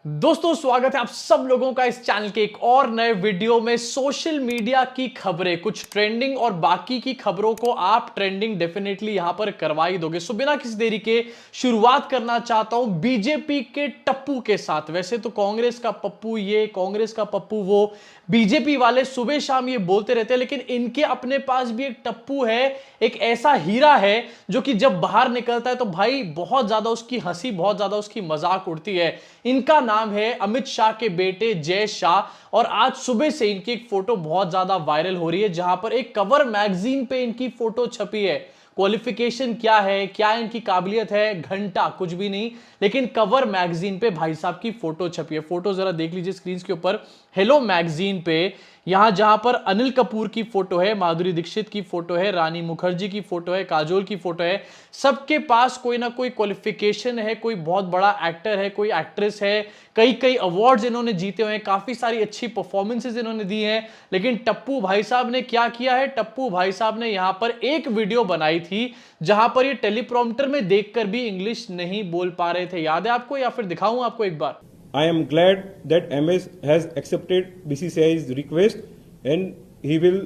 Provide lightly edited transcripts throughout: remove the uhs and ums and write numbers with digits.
दोस्तों स्वागत है आप सब लोगों का इस चैनल के एक और नए वीडियो में। सोशल मीडिया की खबरें, कुछ ट्रेंडिंग और बाकी की खबरों को आप ट्रेंडिंग डेफिनेटली यहां पर करवा ही दोगे। सो बिना किसी देरी के शुरुआत करना चाहता हूं बीजेपी के टप्पू के साथ। वैसे तो कांग्रेस का पप्पू ये, कांग्रेस का पप्पू वो, बीजेपी वाले सुबह शाम ये बोलते रहते हैं, लेकिन इनके अपने पास भी एक टप्पू है, एक ऐसा हीरा है जो कि जब बाहर निकलता है तो भाई बहुत ज्यादा उसकी हंसी, बहुत ज्यादा उसकी मजाक उड़ती है। इनका नाम है अमित शाह के बेटे जय शाह, और आज सुबह से इनकी एक फोटो बहुत ज्यादा वायरल हो रही है, जहां पर एक कवर मैगजीन पे इनकी फोटो छपी है। क्वालिफिकेशन क्या है, क्या इनकी काबिलियत है, घंटा कुछ भी नहीं, लेकिन कवर मैगजीन पे भाई साहब की फोटो छपी है। फोटो जरा देख लीजिए स्क्रीन के ऊपर। हेलो मैगजीन पे यहां जहां पर अनिल कपूर की फोटो है, माधुरी दीक्षित की फोटो है, रानी मुखर्जी की फोटो है, काजोल की फोटो है, सबके पास कोई ना कोई क्वालिफिकेशन है, कोई बहुत बड़ा एक्टर है, कोई एक्ट्रेस है, कई कई अवार्ड्स इन्होंने जीते हुए हैं, काफी सारी अच्छी परफॉर्मेंसेस इन्होंने दी हैं। लेकिन टप्पू भाई साहब ने क्या किया है, टप्पू भाई साहब ने यहां पर एक वीडियो बनाई थी जहां पर ये टेलीप्रॉम्प्टर में देखकर भी इंग्लिश नहीं बोल पा रहे थे। याद है आपको, या फिर दिखाऊं आपको एक बार? I am glad that MS has accepted BCCI's request and he will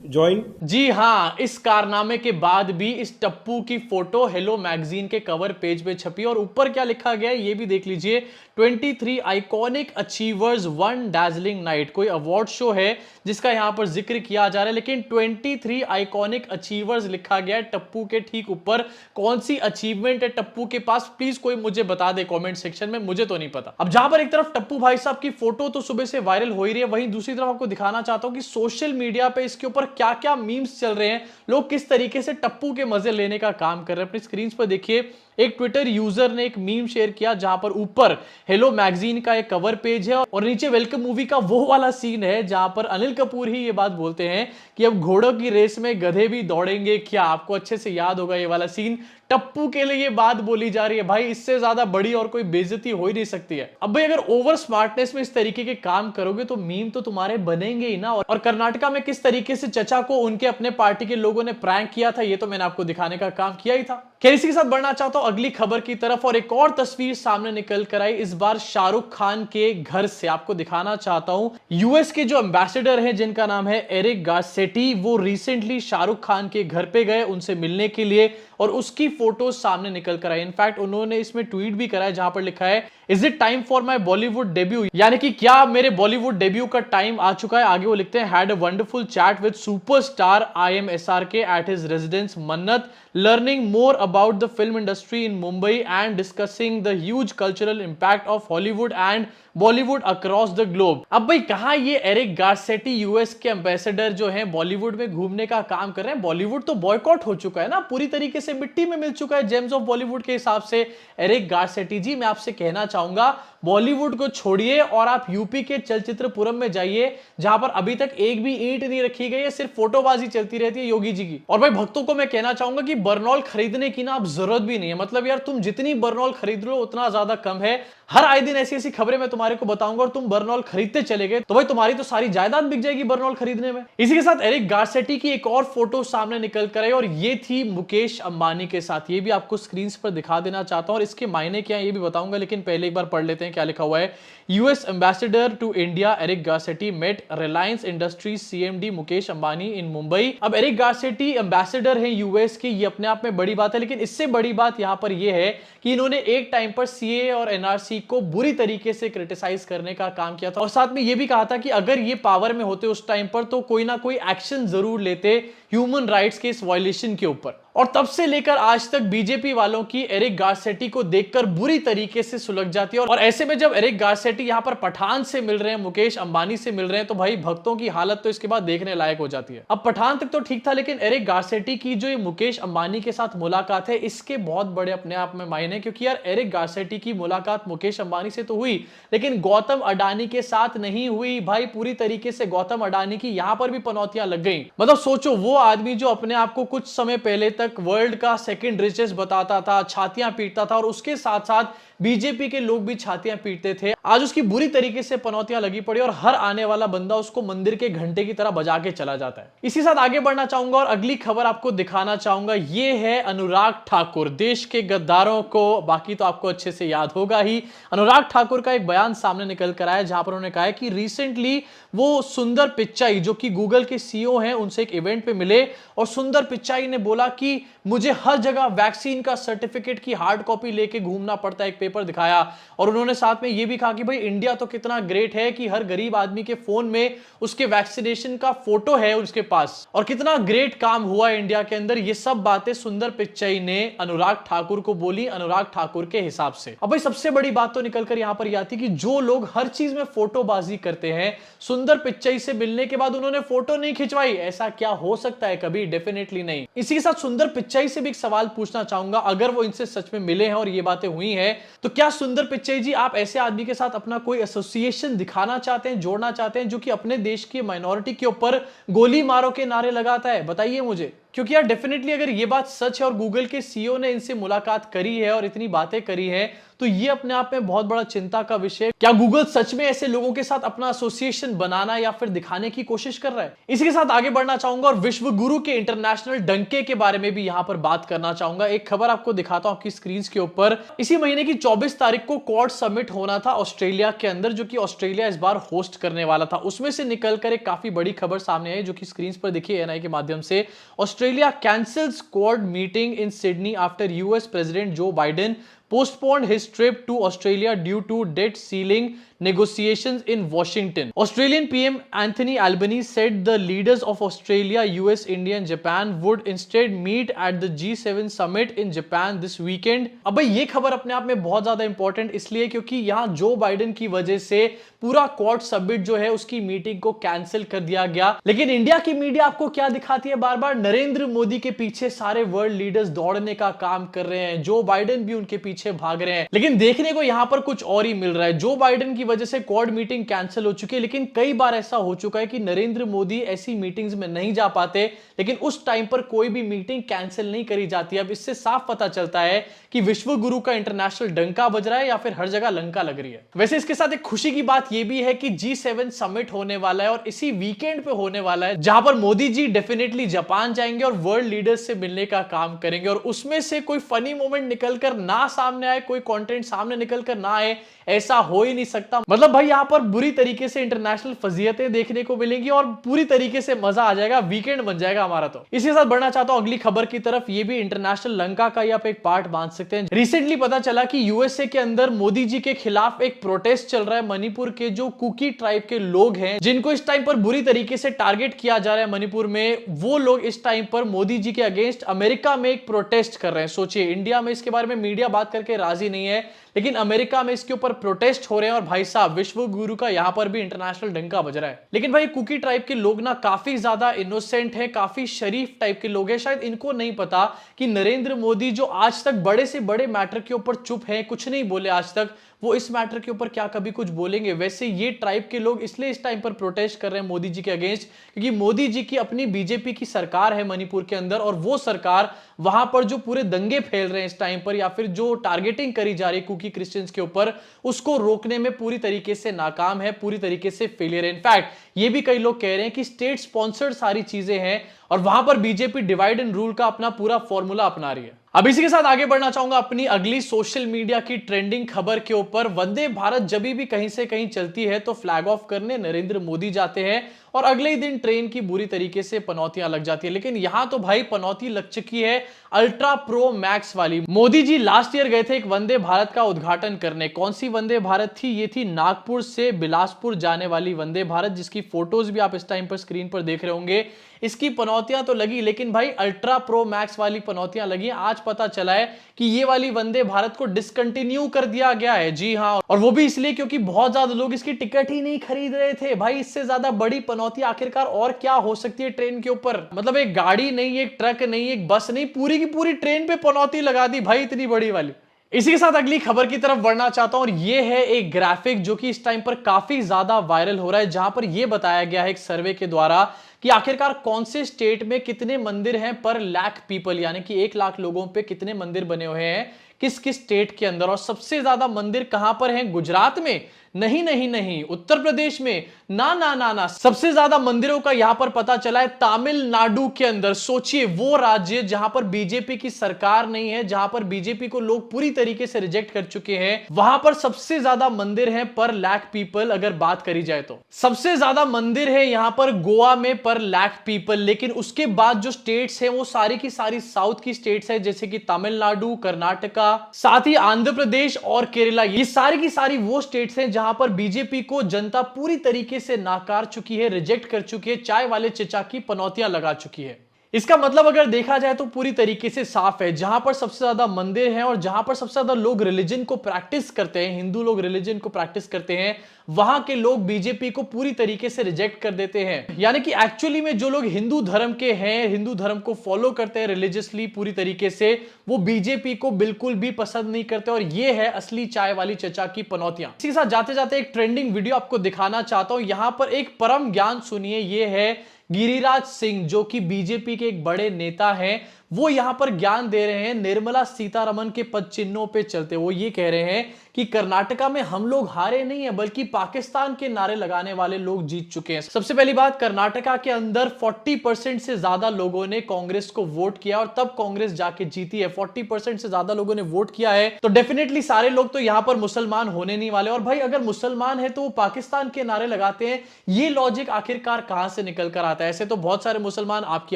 join. जी हां, इस कारनामे के बाद भी इस टप्पू की फोटो हेलो मैगजीन के कवर पेज पे छपी, और ऊपर क्या लिखा गया है ये भी देख लीजिए। 23 iconic achievers one dazzling night, कोई अवार्ड शो है जिसका यहां पर जिक्र किया जा रहा है, लेकिन 23 आइकॉनिक अचीवर्स लिखा गया है टप्पू के ठीक ऊपर। कौन सी अचीवमेंट है टप्पू के पास, प्लीज कोई मुझे बता दे कमेंट सेक्शन में, मुझे तो नहीं पता। अब जहां पर एक तरफ टप्पू भाई साहब की फोटो तो सुबह से वायरल हो ही रही है, वहीं दूसरी तरफ आपको दिखाना चाहता हूं कि सोशल मीडिया पे इसके ऊपर क्या क्या मीम्स चल रहे हैं, लोग किस तरीके से टप्पू के मजे लेने का काम कर रहे हैं। अपनी स्क्रीन पर देखिए, एक ट्विटर यूजर ने एक मीम शेयर किया जहां पर ऊपर हेलो मैगजीन का एक कवर पेज है और नीचे वेलकम मूवी का वो वाला सीन है जहां पर अनिल कपूर ही ये बात बोलते हैं कि अब घोड़ों की रेस में गधे भी दौड़ेंगे क्या। आपको अच्छे से याद होगा ये वाला सीन, टप्पू के लिए ये बात बोली जा रही है। भाई इससे ज्यादा बड़ी और कोई बेइज्जती हो ही नहीं सकती है। अब भाई अगर ओवर स्मार्टनेस में इस तरीके के काम करोगे तो मीम तो तुम्हारे बनेंगे ही ना। और कर्नाटका में किस तरीके से चचा को उनके अपने पार्टी के लोगों ने प्रैंक किया था, ये तो मैंने आपको दिखाने का काम किया ही था। खैर इसी के साथ बढ़ना चाहता हूं अगली खबर की तरफ, और एक और तस्वीर सामने निकल कर आई, इस बार शाहरुख खान के घर से। आपको दिखाना चाहता हूं यूएस के जो एम्बेसडर हैं जिनका नाम है एरिक गारसेटी, वो रिसेंटली शाहरुख खान के घर पे गए उनसे मिलने के लिए, और उसकी फोटो सामने निकल कर आई। इनफैक्ट उन्होंने इसमें ट्वीट भी करा है जहां पर लिखा है is it time for my Bollywood debut, यानी कि क्या मेरे बॉलीवुड डेब्यू का टाइम आ चुका है। आगे वो लिखते हैं had a wonderful chat with superstar IMSRK at his residence मन्नत, learning more about the film industry in Mumbai and discussing the huge cultural impact of Hollywood and Bollywood across the globe. अब भाई कहा ये एरिक गारसेटी यूएस के ambassador जो हैं बॉलीवुड में घूमने का काम कर रहे हैं। बॉलीवुड तो बॉयकॉट हो चुका है ना, पूरी तरीके से मिट्टी में मिल चुका है जेम्स ऑफ बॉलीवुड के हिसाब से। एरिक गारसेटी जी मैं आपसे कहना चाहूंगा बॉलीवुड को छोड़िए और आप यूपी के चलचित्रपुरम में जाइए जहां पर अभी तक एक भी ईंट नहीं रखी गई है, सिर्फ फोटोबाजी चलती रहती है योगी जी की। और भाई भक्तों को मैं कहना चाहूंगा कि बर्नॉल खरीदने की ना अब जरूरत भी नहीं है। मतलब यार तुम जितनी बर्नॉल खरीद लो उतना ज्यादा कम है। हर आए दिन ऐसी ऐसी खबरें मैं तुम्हारे को बताऊंगा और तुम बर्नॉल खरीदते चले गए तो भाई तुम्हारी तो सारी जायदाद बिक जाएगी बर्नॉल खरीदने में। इसी के साथ एरिक गारसेटी की एक और फोटो सामने निकल कर आई और ये थी मुकेश अंबानी के साथ। ये भी आपको स्क्रीन पर दिखा देना चाहता हूं और इसके मायने क्या है ये भी बताऊंगा, लेकिन पहले एक बार पढ़ लेते हैं क्या लिखा हुआ है। US ambassador to India Eric Garcetti met Reliance Industries CMD Mukesh Ambani in Mumbai. अब एरिक गारसेटी एम्बेसडर है यूएस के, ये अपने आप में बड़ी बात है, लेकिन इससे बड़ी बात यहां पर यह है कि इन्होंने एक टाइम पर CAA और NRC को बुरी तरीके से क्रिटिसाइज करने का काम किया था और साथ में यह भी कहा था कि अगर ये पावर में होते उस टाइम पर तो कोई ना कोई एक्शन जरूर लेते ह्यूमन राइट्स के इस वायलेशन के ऊपर। और तब से लेकर आज तक बीजेपी वालों की एरिक गारसेटी को देखकर बुरी तरीके से सुलग जाती है। और ऐसे में जब एरिक गारसेटी यहां पर पठान से मिल रहे हैं, मुकेश अंबानी से मिल रहे हैं, तो भाई भक्तों की हालत तो इसके बाद देखने लायक हो जाती है। अब पठान तक तो ठीक था, लेकिन एरिक गारसेटी की जो ये मुकेश अंबानी के साथ मुलाकात है इसके बहुत बड़े अपने आप में मायने, क्योंकि यार एरिक गारसेटी की मुलाकात मुकेश अंबानी से तो हुई लेकिन गौतम अडानी के साथ नहीं हुई। भाई पूरी तरीके से गौतम अडानी की यहां पर भी पनौतियां लग गई। मतलब सोचो वो आदमी जो अपने आप को कुछ समय पहले तक वर्ल्ड का सेकंड रिचेस्ट बताता था, छातियां पीटता था और उसके साथ साथ बीजेपी के लोग भी छातियां पीटते थे। आज उसकी बुरी तरीके से पनौतियां लगी पड़ी और हर आने वाला बंदा उसको मंदिर के घंटे की तरह बजा के चला जाता है। इसी साथ आगे बढ़ना चाहूंगा और अगली खबर आपको दिखाना चाहूंगा। ये है अनुराग ठाकुर, देश के गद्दारों को बाकी तो आपको अच्छे से याद होगा ही। अनुराग ठाकुर का एक बयान सामने निकल कर आया जहां पर उन्होंने कहा है कि रिसेंटली वो सुंदर पिचाई जो कि गूगल के सीईओ हैं उनसे एक इवेंट पे मिले और सुंदर पिचाई ने बोला कि मुझे हर जगह वैक्सीन का सर्टिफिकेट की हार्ड कॉपी लेके घूमना पड़ता है। एक पेपर दिखाया और उन्होंने साथ में यह भी कहा कि भाई इंडिया तो कितना ग्रेट है कि हर गरीब आदमी के फोन में उसके वैक्सीनेशन का फोटो है उसके पास, और कितना ग्रेट काम हुआ है इंडिया के अंदर। ये सब बातें सुंदर पिचाई ने अनुराग ठाकुर को बोली, अनुराग ठाकुर के हिसाब से। अब भाई सबसे बड़ी बात तो निकलकर यहां पर आती कि जो लोग हर चीज में फोटोबाजी करते हैं, सुंदर पिचाई से मिलने के बाद उन्होंने फोटो नहीं खिंचवाई, ऐसा क्या हो सकता है कभी? डेफिनेटली नहीं। इसी के साथ सुंदर पिचाई से भी एक सवाल पूछना चाहूंगा, अगर वो इनसे सच में मिले हैं और ये बातें हुई हैं, तो क्या सुंदर पिचाई जी आप ऐसे आदमी के साथ अपना कोई एसोसिएशन दिखाना चाहते हैं, जोड़ना चाहते हैं, जो कि अपने देश की माइनॉरिटी के ऊपर गोली मारो के नारे लगाता है? बताइए मुझे। क्योंकि यार डेफिनेटली अगर ये बात सच है और गूगल के सीईओ ने इनसे मुलाकात करी है और इतनी बातें करी है, तो ये अपने आप में बहुत बड़ा चिंता का विषय है। क्या गूगल सच में ऐसे लोगों के साथ अपना एसोसिएशन बनाना या फिर दिखाने की कोशिश कर रहा है? इसी के साथ आगे बढ़ना चाहूंगा और विश्व गुरु के इंटरनेशनल डंके के बारे में भी यहां पर बात करना चाहूंगा। एक खबर आपको दिखाता हूं आपकी स्क्रीन के ऊपर। इसी महीने की 24 तारीख को क्वाड समिट होना था ऑस्ट्रेलिया के अंदर, जो कि ऑस्ट्रेलिया इस बार होस्ट करने वाला था। उसमें से निकलकर एक काफी बड़ी खबर सामने आई जो कि स्क्रीन पर देखिए एनआई के माध्यम से। Australia cancels quad meeting in Sydney after US president Joe Biden postponed his trip to Australia due to debt ceiling negotiations in Washington. Australian PM Anthony Albanese said the leaders of Australia, US, India and Japan would instead meet at the G7 summit in Japan this weekend. अब भाई ये खबर अपने आप में बहुत ज्यादा important इसलिए क्योंकि यहां जो बाइडेन की वजह से पूरा क्वाड समिट जो है उसकी मीटिंग को कैंसिल कर दिया गया। लेकिन इंडिया की मीडिया आपको क्या दिखाती है? बार बार नरेंद्र मोदी के पीछे सारे वर्ल्ड लीडर्स दौड़ने का काम कर रहे हैं, जो बाइडेन भी उनके पीछे भाग रहे हैं। लेकिन देखने को यहां पर कुछ और ही मिल रहा है। जो बाइडेन की वजह से क्वाड मीटिंग कैंसिल हो चुकी है, लेकिन कई बार ऐसा हो चुका है कि नरेंद्र मोदी ऐसी मीटिंग्स में नहीं जा पाते, लेकिन उस टाइम पर कोई भी मीटिंग कैंसिल नहीं करी जाती। अब इससे साफ पता चलता है कि विश्व गुरु का इंटरनेशनल डंका बज रहा है या फिर हर जगह लंका लग रही है। वैसे इसके साथ एक खुशी की बात यह भी है कि G7 समिट होने वाला है और इसी वीकेंड पे होने वाला है, जहां पर मोदी जी डेफिनेटली जापान जाएंगे और वर्ल्ड लीडर्स से मिलने का काम करेंगे। और उसमें से कोई फनी मोमेंट निकलकर ना सामने आए, कोई कंटेंट सामने निकलकर ना आए, ऐसा हो ही नहीं सकता। मतलब भाई यहां पर बुरी तरीके से इंटरनेशनल फजीयतें देखने को मिलेंगी और पूरी तरीके से मजा आ जाएगा, वीकेंड बन जाएगा हमारा। तो इसी के साथ बढ़ना चाहता हूं अगली खबर की तरफ। ये भी इंटरनेशनल लंका का ही आप एक पार्ट बांध सकते हैं। रिसेंटली पता चला कि यूएसए के अंदर मोदी जी के खिलाफ एक प्रोटेस्ट चल रहा है। मणिपुर के जो कुकी ट्राइब के लोग हैं, जिनको इस टाइम पर बुरी तरीके से टारगेट किया जा रहा है मणिपुर में, वो लोग इस टाइम पर मोदी जी के अगेंस्ट अमेरिका में एक प्रोटेस्ट कर रहे हैं। सोचिए, इंडिया में इसके बारे में मीडिया बात करके राजी नहीं है, लेकिन अमेरिका में इसके ऊपर प्रोटेस्ट हो रहे हैं। और भाई साहब, विश्व गुरु का यहां पर भी इंटरनेशनल डंका बज रहा है। लेकिन भाई कुकी ट्राइब के लोग ना काफी ज्यादा इनोसेंट हैं, काफी शरीफ टाइप के लोग हैं। शायद इनको नहीं पता कि नरेंद्र मोदी जो आज तक बड़े से बड़े मैटर के ऊपर चुप हैं, कुछ नहीं बोले आज तक, वो इस मैटर के ऊपर क्या कभी कुछ बोलेंगे? वैसे ये ट्राइब के लोग इसलिए इस टाइम पर प्रोटेस्ट कर रहे हैं मोदी जी के अगेंस्ट, क्योंकि मोदी जी की अपनी बीजेपी की सरकार है मणिपुर के अंदर, और वो सरकार वहां पर जो पूरे दंगे फैल रहे हैं इस टाइम पर, या फिर जो टारगेटिंग करी जा रही है कुकी क्रिश्चियंस के ऊपर, उसको रोकने में पूरी तरीके से नाकाम है, पूरी तरीके से फेलियर है। इनफैक्ट ये भी कई लोग कह रहे हैं कि स्टेट स्पॉन्सर्ड सारी चीजें हैं और वहां पर बीजेपी डिवाइड एंड रूल का अपना पूरा फॉर्मूला अपना रही है। अब इसी के साथ आगे बढ़ना चाहूंगा अपनी अगली सोशल मीडिया की ट्रेंडिंग खबर के ऊपर। वंदे भारत जब भी कहीं से कहीं चलती है तो फ्लैग ऑफ करने नरेंद्र मोदी जाते हैं और अगले ही दिन ट्रेन की बुरी तरीके से पनौतियां लग जाती है। लेकिन यहां तो भाई पनौती लग चुकी है अल्ट्रा प्रो मैक्स वाली। मोदी जी लास्ट ईयर गए थे एक वंदे भारत का उद्घाटन करने। कौन सी वंदे भारत थी? ये थी नागपुर से बिलासपुर जाने वाली वंदे भारत, जिसकी फोटोज भी आप इस टाइम पर स्क्रीन पर देख रहे होंगे। इसकी पनौतियां तो लगी, लेकिन भाई अल्ट्रा प्रो मैक्स वाली पनौतियां लगी। आज पता चला है कि ये वाली वंदे भारत को डिसकंटिन्यू कर दिया गया है। जी हां, और वो भी इसलिए क्योंकि बहुत ज्यादा लोग इसकी टिकट ही नहीं खरीद रहे थे। भाई इससे ज्यादा बड़ी पनौती आखिरकार और क्या हो सकती है ट्रेन के ऊपर? मतलब एक गाड़ी नहीं, एक ट्रक नहीं, एक बस नहीं, पूरी की पूरी ट्रेन पे पनौती लगा दी भाई, इतनी बड़ी वाली। इसी के साथ अगली खबर की तरफ बढ़ना चाहता हूं और ये है एक ग्राफिक जो कि इस टाइम पर काफी ज्यादा वायरल हो रहा है, जहां पर यह बताया गया है एक सर्वे के द्वारा कि आखिरकार कौन से स्टेट में कितने मंदिर हैं पर लाख पीपल, यानी कि 1 लाख लोगों पे कितने मंदिर बने हुए हैं, किस किस स्टेट के अंदर, और सबसे ज्यादा मंदिर कहां पर हैं? गुजरात में? नहीं नहीं नहीं। उत्तर प्रदेश में? ना ना ना ना। सबसे ज्यादा मंदिरों का यहां पर पता चला है तमिलनाडु के अंदर। सोचिए, वो राज्य जहां पर बीजेपी की सरकार नहीं है, जहां पर बीजेपी को लोग पूरी तरीके से रिजेक्ट कर चुके हैं, वहां पर सबसे ज्यादा मंदिर हैं पर लाख पीपल अगर बात करी जाए तो। सबसे ज्यादा मंदिर है यहां पर गोवा में पर लाख पीपल, लेकिन उसके बाद जो स्टेट्स हैं वो सारी की सारी साउथ की स्टेट्स है, जैसे कि तमिलनाडु, कर्नाटका, साथ ही आंध्र प्रदेश और केरला। ये सारी की सारी वो स्टेट्स हैं जहां पर बीजेपी को जनता पूरी तरीके से नाकार चुकी है, रिजेक्ट कर चुकी है, चाय वाले चचा की पनौतियां लगा चुकी है। इसका मतलब अगर देखा जाए तो पूरी तरीके से साफ है, जहां पर सबसे ज्यादा मंदिर हैं और जहां पर सबसे ज्यादा लोग रिलीजन को प्रैक्टिस करते हैं, हिंदू लोग रिलीजन को प्रैक्टिस करते हैं, वहां के लोग बीजेपी को पूरी तरीके से रिजेक्ट कर देते हैं। यानी कि एक्चुअली में जो लोग हिंदू धर्म के हैं, हिंदू धर्म को फॉलो करते हैं रिलीजियसली पूरी तरीके से, वो बीजेपी को बिल्कुल भी पसंद नहीं करते। और ये है असली चाय वाली चचा की पनौतियां। इसी के साथ जाते जाते एक ट्रेंडिंग वीडियो आपको दिखाना चाहता हूं। यहां पर एक परम ज्ञान सुनिए, ये है गिरिराज सिंह, जो कि बीजेपी के एक बड़े नेता हैं। वो यहां पर ज्ञान दे रहे हैं निर्मला सीतारमण के पद चिन्हों पे चलते। वो ये कह रहे हैं कि कर्नाटका में हम लोग हारे नहीं है, बल्कि पाकिस्तान के नारे लगाने वाले लोग जीत चुके हैं। सबसे पहली बात, कर्नाटका के अंदर 40% से ज्यादा लोगों ने कांग्रेस को वोट किया और तब कांग्रेस जाके जीती है। 40% से ज्यादा लोगों ने वोट किया है, तो डेफिनेटली सारे लोग तो यहां पर मुसलमान होने नहीं वाले। और भाई अगर मुसलमान है तो वो पाकिस्तान के नारे लगाते हैं, ये लॉजिक आखिरकार कहां से निकल कर आता है? ऐसे तो बहुत सारे मुसलमान आपकी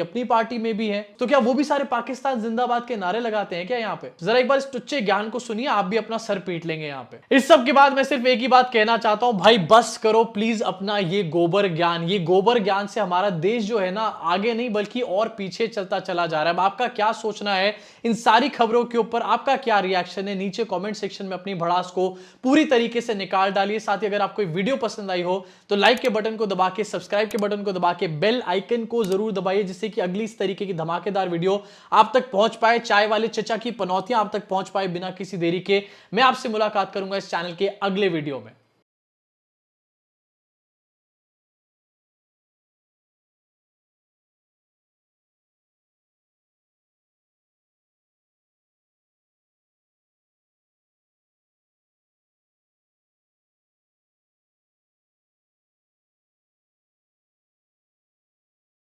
अपनी पार्टी में भी हैं, तो क्या वो भी सारे पाकिस्तान जिंदाबाद के नारे लगाते हैं क्या यहाँ पे? जरा एक बार इस टुच्चे ज्ञान को सुनिए, आप भी अपना सर पीट लेंगे यहाँ पे। इस सब के बाद मैं सिर्फ एक ही बात कहना चाहता हूं, भाई बस करो प्लीज अपना ये गोबर ज्ञान। ये गोबर ज्ञान से हमारा देश जो है ना आगे नहीं बल्कि और पीछे चलता चला जा रहा है। आपका क्या सोचना है इन सारी खबरों के ऊपर? आपका क्या रिएक्शन है? नीचे कमेंट सेक्शन में अपनी भड़ास को पूरी तरीके से निकाल डालिए। साथ ही अगर आपको वीडियो पसंद आई हो तो लाइक के बटन को दबा के, सब्सक्राइब के बटन को दबा के, बेल आइकन को जरूर दबाइए, जिससे कि अगली इस तरीके की धमाकेदार वीडियो आप तक पहुंच पाए, चाय वाले चचा की पनौतियां आप तक पहुंच पाए बिना किसी देरी के। मैं आपसे मुलाकात करूंगा इस चैनल के अगले वीडियो में।